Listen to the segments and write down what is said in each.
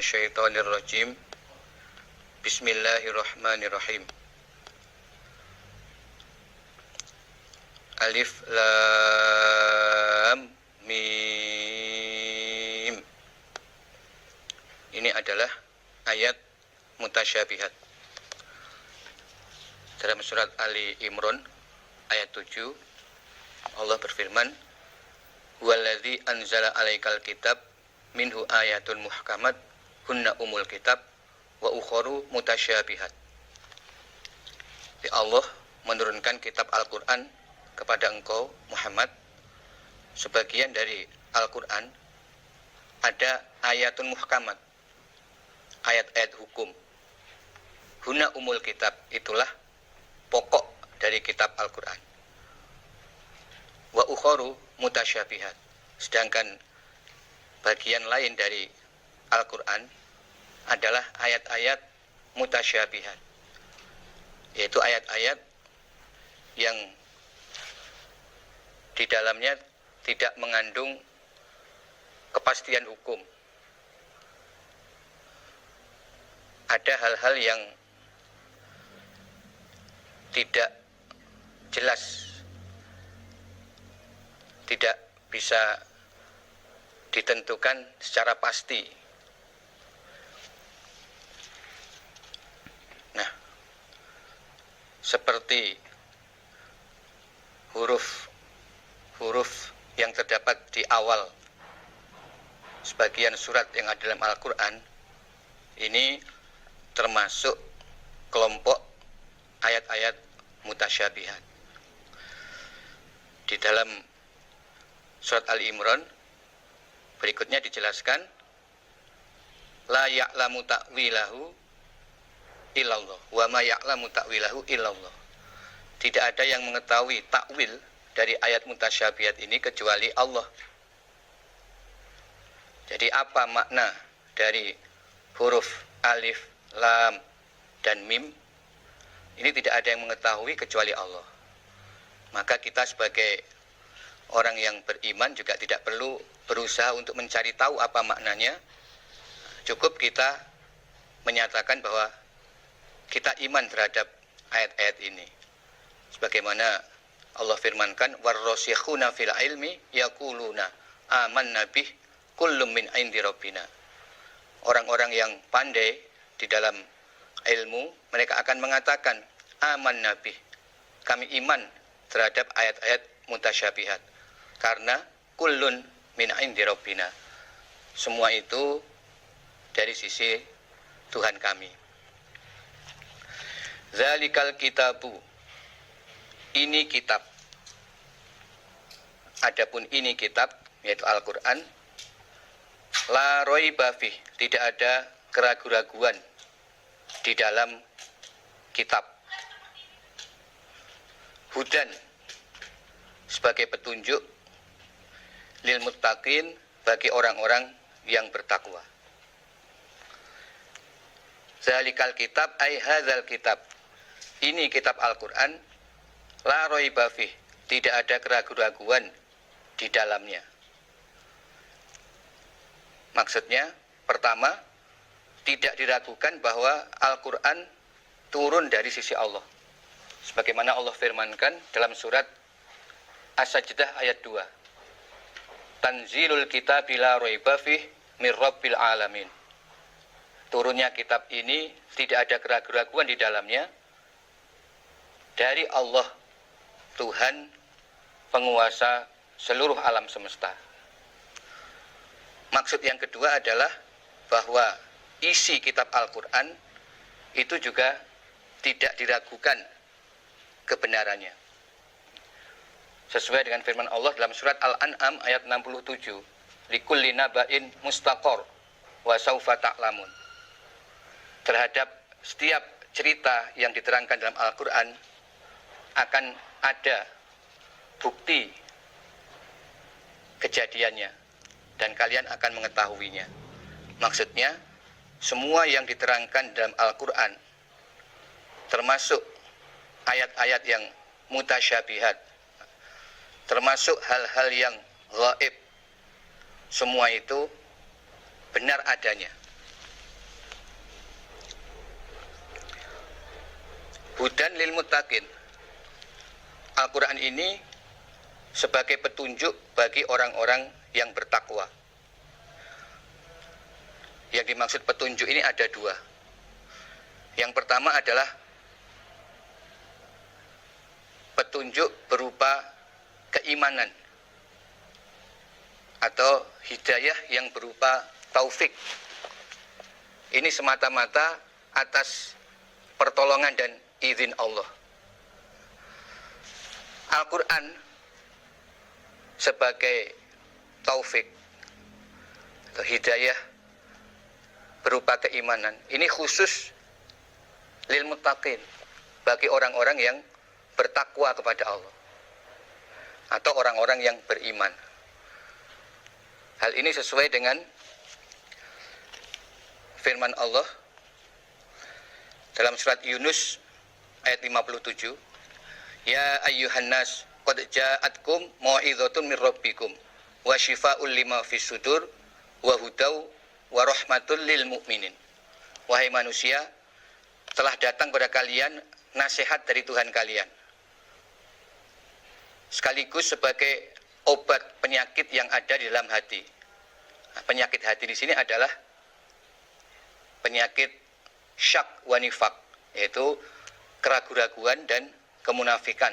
minasyaitonirrajim. Bismillahirrahmanirrahim. Alif Lam Mim. Ini adalah ayat mutasyabihat. Dalam surat Ali Imran ayat 7 Allah berfirman, "Huwallazi anzala 'alaikal kitab minhu ayatun muhkamat hunna umul kitab wa ukharu mutasyabihat." Allah menurunkan kitab Al-Qur'an kepada engkau Muhammad. Sebagian dari Al-Qur'an ada ayatun muhkamat, ayat-ayat hukum. Hunna umul kitab, itulah pokok dari kitab Al-Qur'an. Wa ukharu mutasyabihat, sedangkan bagian lain dari Al-Qur'an adalah ayat-ayat mutasyabihat, yaitu ayat-ayat yang di dalamnya tidak mengandung kepastian hukum. Ada hal-hal yang tidak jelas, tidak bisa ditentukan secara pasti. Nah, seperti huruf yang terdapat di awal sebagian surat yang ada dalam Al-Qur'an, ini termasuk kelompok ayat-ayat mutasyabihat. Di dalam surat Al-Imran berikutnya dijelaskan, la ya'lamu ta'wilahu illallah wa ma ya'lamu ta'wilahu illallah. Tidak ada yang mengetahui takwil dari ayat mutasyabihat ini kecuali Allah. Jadi apa makna dari huruf alif, lam, dan mim? Ini tidak ada yang mengetahui kecuali Allah. Maka kita sebagai orang yang beriman juga tidak perlu berusaha untuk mencari tahu apa maknanya. Cukup kita menyatakan bahwa kita iman terhadap ayat-ayat ini. Sebagaimana Allah firmankan, warrasikhuna fil ilmi yaquluna amanna bih kullum min indi rabbina. Orang-orang yang pandai di dalam ilmu, mereka akan mengatakan amanna bih, kami iman terhadap ayat-ayat mutasyabihat, karena kullun min indi rabbina, semua itu dari sisi Tuhan kami. Zalikal kitabu, ini kitab. Adapun ini kitab, yaitu Al-Qur'an, la raiba fih, tidak ada keraguan-raguan di dalam kitab. Hudan, sebagai petunjuk, lil muttaqin, bagi orang-orang yang bertakwa. Zalikal kitab ay hadzal kitab, ini kitab Al-Qur'an, la raiba fih, tidak ada keraguan-raguan di dalamnya. Maksudnya, pertama, tidak diragukan bahwa Al-Qur'an turun dari sisi Allah. Sebagaimana Allah firmankan dalam surat As-Sajdah ayat 2. Tanzilul kitabi la raiba fih mir rabbil alamin. Turunnya kitab ini tidak ada keraguan-raguan di dalamnya dari Allah, Tuhan penguasa seluruh alam semesta. Maksud yang kedua adalah bahwa isi kitab Al-Qur'an itu juga tidak diragukan kebenarannya. Sesuai dengan firman Allah dalam surat Al-An'am ayat 67, likulli naba'in mustaqor wa saufa ta'lamun. Terhadap setiap cerita yang diterangkan dalam Al-Qur'an akan ada bukti kejadiannya dan kalian akan mengetahuinya. Maksudnya, semua yang diterangkan dalam Al-Qur'an, termasuk ayat-ayat yang mutasyabihat, termasuk hal-hal yang gaib, semua itu benar adanya. Hudan lil muttaqin. Al-Quran ini sebagai petunjuk bagi orang-orang yang bertakwa. Yang dimaksud petunjuk ini ada dua. Yang pertama adalah petunjuk berupa keimanan atau hidayah yang berupa taufik. Ini semata-mata atas pertolongan dan izin Allah. Al-Quran sebagai taufik atau hidayah berupa keimanan ini khusus lil muttaqin, bagi orang-orang yang bertakwa kepada Allah atau orang-orang yang beriman. Hal ini sesuai dengan firman Allah dalam surat Yunus ayat 57, ya ayyuhan nas qad ja'atkum mau'izatun mir rabbikum wa syifaa'un lima fis sudur wa hudau wa rahmatul lil mu'minin. Wahai manusia, telah datang kepada kalian nasihat dari Tuhan kalian, sekaligus sebagai obat penyakit yang ada di dalam hati. Nah, penyakit hati di sini adalah penyakit syak wa nifak, yaitu keraguan-raguan dan kemunafikan,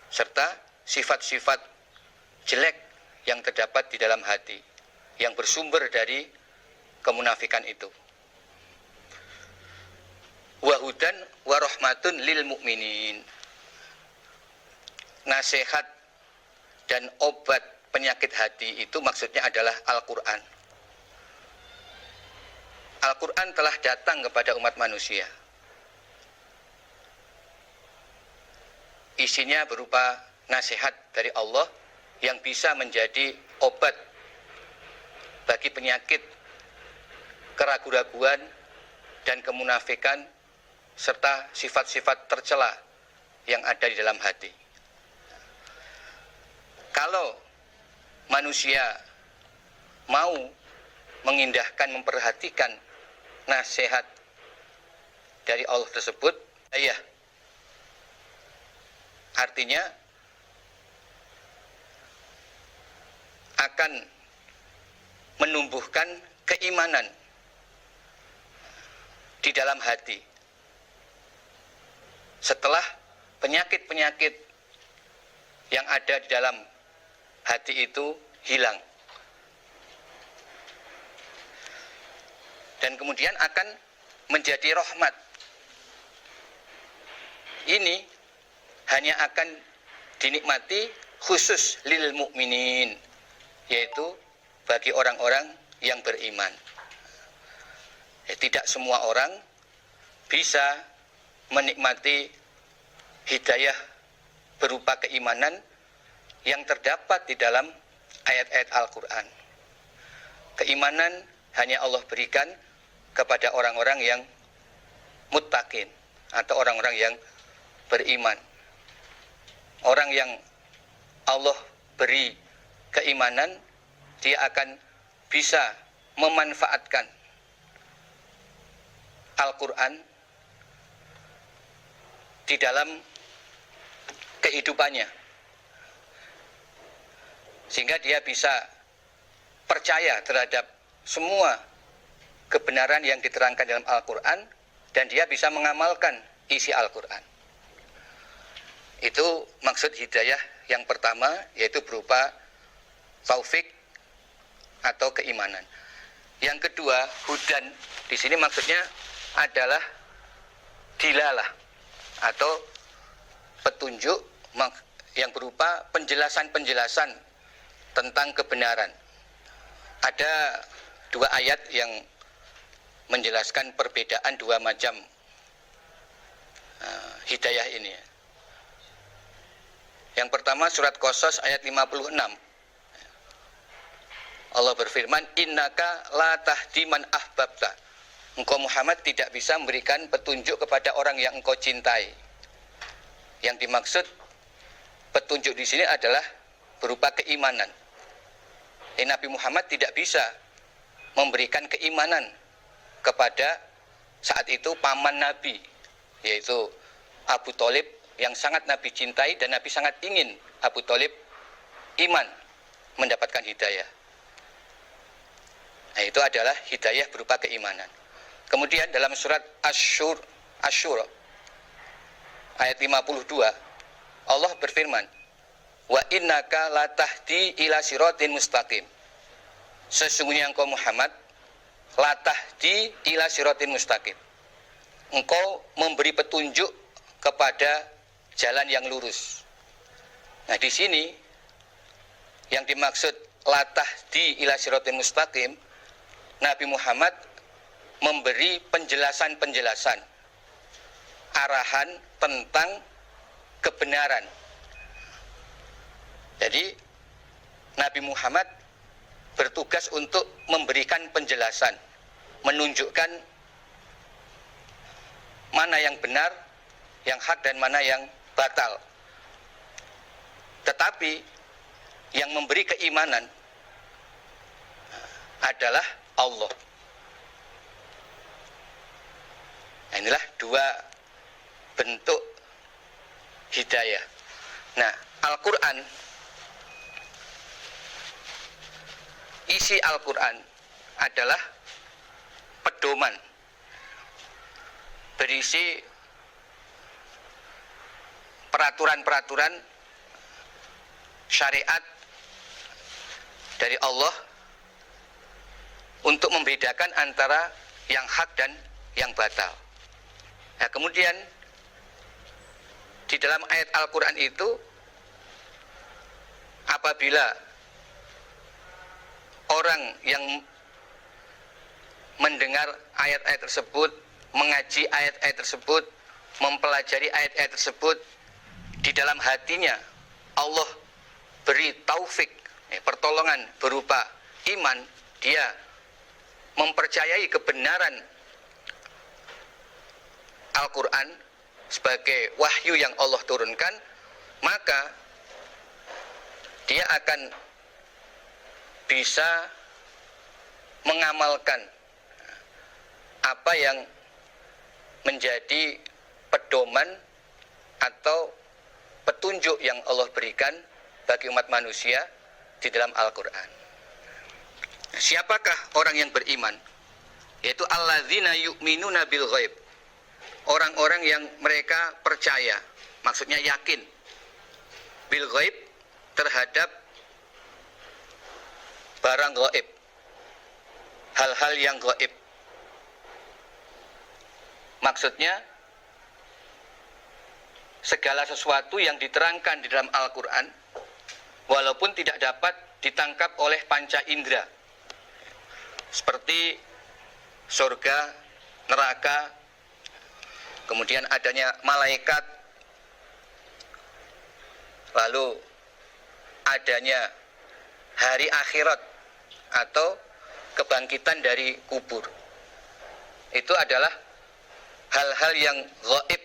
serta sifat-sifat jelek yang terdapat di dalam hati yang bersumber dari kemunafikan itu. Wahudan warahmatun lil mu'minin. Nasihat dan obat penyakit hati itu maksudnya adalah Al-Quran. Al-Quran telah datang kepada umat manusia. Isinya berupa nasihat dari Allah yang bisa menjadi obat bagi penyakit keraguan-raguan dan kemunafikan serta sifat-sifat tercela yang ada di dalam hati. Kalau manusia mau mengindahkan, memperhatikan nasihat dari Allah tersebut, ya, artinya akan menumbuhkan keimanan di dalam hati setelah penyakit-penyakit yang ada di dalam hati itu hilang, dan kemudian akan menjadi rahmat. Ini hanya akan dinikmati khusus lil mu'minin, yaitu bagi orang-orang yang beriman. Tidak semua orang bisa menikmati hidayah berupa keimanan yang terdapat di dalam ayat-ayat Al-Quran. Keimanan hanya Allah berikan kepada orang-orang yang muttaqin atau orang-orang yang beriman. Orang yang Allah beri keimanan, dia akan bisa memanfaatkan Al-Quran di dalam kehidupannya, sehingga dia bisa percaya terhadap semua kebenaran yang diterangkan dalam Al-Quran, dan dia bisa mengamalkan isi Al-Quran. Itu maksud hidayah yang pertama, yaitu berupa taufik atau keimanan. Yang kedua, hudan di sini maksudnya adalah dilalah atau petunjuk yang berupa penjelasan-penjelasan tentang kebenaran. Ada dua ayat yang menjelaskan perbedaan dua macam hidayah ini. Yang pertama surat Qasas ayat 56. Allah berfirman, innaka la tahdi man ahbabta. Engkau Muhammad tidak bisa memberikan petunjuk kepada orang yang engkau cintai. Yang dimaksud petunjuk di sini adalah berupa keimanan. Nabi Muhammad tidak bisa memberikan keimanan kepada saat itu paman Nabi, yaitu Abu Thalib yang sangat Nabi cintai dan Nabi sangat ingin Abu Thalib iman, mendapatkan hidayah. Nah, itu adalah hidayah berupa keimanan. Kemudian dalam surat Asy-Syura ayat 52 Allah berfirman, wa innaka latahdi ila siratin mustaqim. Sesungguhnya engkau Muhammad latahdi ila siratin mustaqim. Engkau memberi petunjuk kepada jalan yang lurus. Nah, di sini yang dimaksud latahdi ila siratin mustaqim, Nabi Muhammad memberi penjelasan-penjelasan arahan tentang kebenaran. Jadi Nabi Muhammad bertugas untuk memberikan penjelasan, menunjukkan mana yang benar, yang hak dan mana yang batal. Tetapi yang memberi keimanan adalah Allah. Nah, inilah dua bentuk hidayah. Nah, Al-Quran, isi Al-Quran adalah pedoman, berisi peraturan-peraturan syariat dari Allah untuk membedakan antara yang hak dan yang batal. Nah, kemudian di dalam ayat Al-Quran itu, apabila orang yang mendengar ayat-ayat tersebut, mengaji ayat-ayat tersebut, mempelajari ayat-ayat tersebut, di dalam hatinya Allah beri taufik, pertolongan berupa iman, dia mempercayai kebenaran Al-Quran sebagai wahyu yang Allah turunkan, maka dia akan bisa mengamalkan apa yang menjadi pedoman atau petunjuk yang Allah berikan bagi umat manusia di dalam Al-Quran. Siapakah orang yang beriman? Yaitu alladzina yu'minuna bil ghaib. Orang-orang yang mereka percaya, maksudnya yakin, bil ghaib, terhadap barang gaib, hal-hal yang gaib. Maksudnya segala sesuatu yang diterangkan di dalam Al-Quran walaupun tidak dapat ditangkap oleh panca indera, seperti surga, neraka, kemudian adanya malaikat, lalu adanya hari akhirat atau kebangkitan dari kubur. Itu adalah hal-hal yang gaib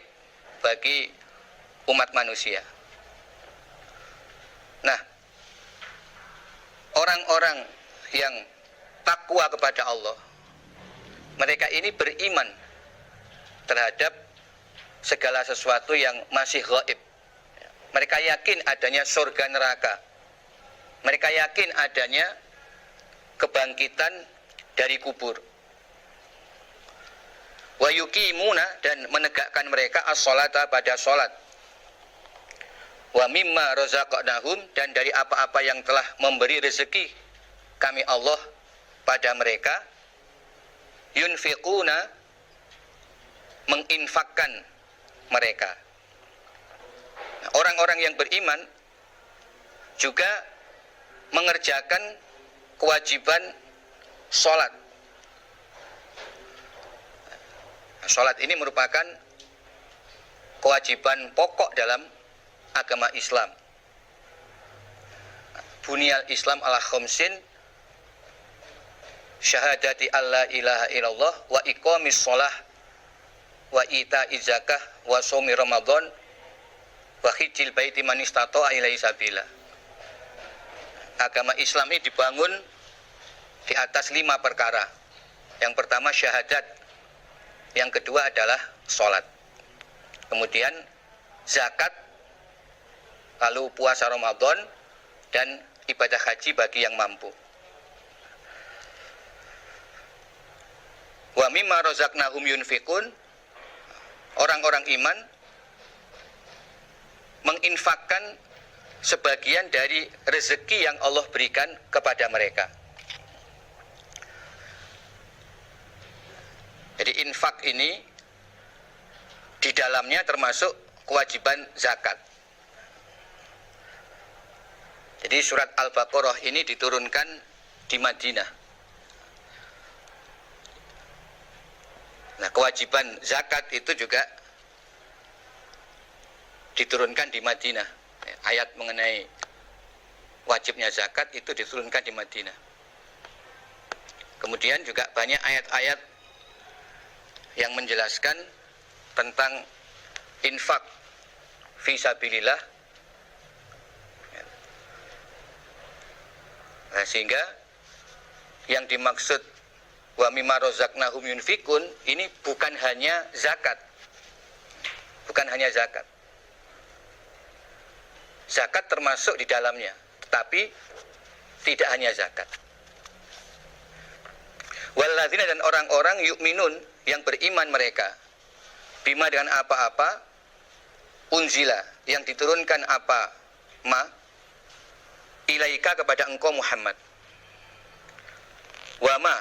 bagi umat manusia. Nah, orang-orang yang takwa kepada Allah, mereka ini beriman terhadap segala sesuatu yang masih gaib. Mereka yakin adanya surga neraka. Mereka yakin adanya kebangkitan dari kubur. Wa yuqimuna, dan menegakkan mereka as-sholata, pada sholat. Wa mimma razaqnahum, dan dari apa-apa yang telah memberi rezeki kami Allah pada mereka, yunfiquna, menginfakkan mereka. Orang-orang yang beriman juga mengerjakan kewajiban sholat. Sholat ini merupakan kewajiban pokok dalam agama Islam. Bunyal Islam ala khamsin, syahadati alla ilaha illallah, wa iqamis sholah, wa ita'iz zakah, wa shaumi ramadan, wa hijjil baiti man istata'a ilaihi sabila. Agama Islam ini dibangun di atas 5 perkara. Yang pertama syahadat, yang kedua adalah sholat. kemudian zakat, lalu puasa Ramadan, dan ibadah haji bagi yang mampu. Wa mimma razaqnahum yunfikun, orang-orang iman menginfakkan sebagian dari rezeki yang Allah berikan kepada mereka. Jadi infak ini di dalamnya termasuk kewajiban zakat. Jadi surat Al-Baqarah ini diturunkan di Madinah. Nah, kewajiban zakat itu juga diturunkan di Madinah. Ayat mengenai wajibnya zakat itu diturunkan di Madinah. Kemudian juga banyak ayat-ayat yang menjelaskan tentang infak fi sabilillah. Nah, sehingga yang dimaksud wa mimma razaqnahum yunfikun ini bukan hanya zakat. Bukan hanya zakat. Zakat termasuk di dalamnya, tetapi tidak hanya zakat. Walladzina, dan orang-orang yu'minun yang beriman mereka, bima dengan apa-apa, unzila yang diturunkan apa ma ilaika kepada engkau Muhammad, wama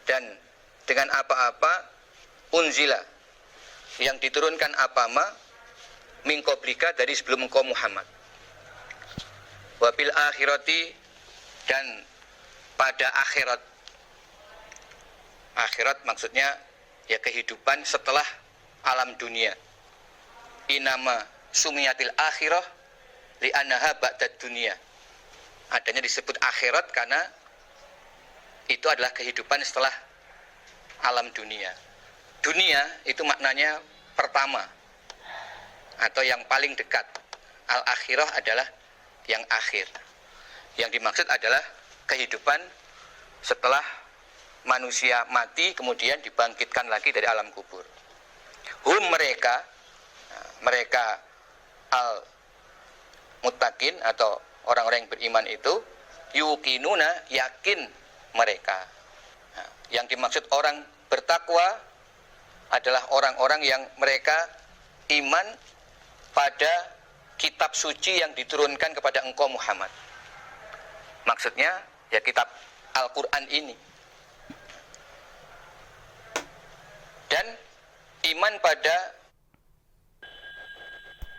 dan dengan apa-apa unzila yang diturunkan apa ma min qablika dari sebelum engkau Muhammad, wabil akhirati dan pada akhirat. Akhirat maksudnya ya kehidupan setelah alam dunia. Inama sumiyatil akhirah li'annaha ba'dad dunia. Adanya disebut akhirat karena itu adalah kehidupan setelah alam dunia. Dunia itu maknanya pertama atau yang paling dekat. Al-akhirah adalah yang akhir. Yang dimaksud adalah kehidupan setelah manusia mati kemudian dibangkitkan lagi dari alam kubur. Hum mereka al-muttaqin atau orang-orang yang beriman itu yuqinuna yakin mereka. Nah, yang dimaksud orang bertakwa adalah orang-orang yang mereka iman pada kitab suci yang diturunkan kepada engkau Muhammad. Maksudnya ya kitab Al-Quran ini. Dan iman pada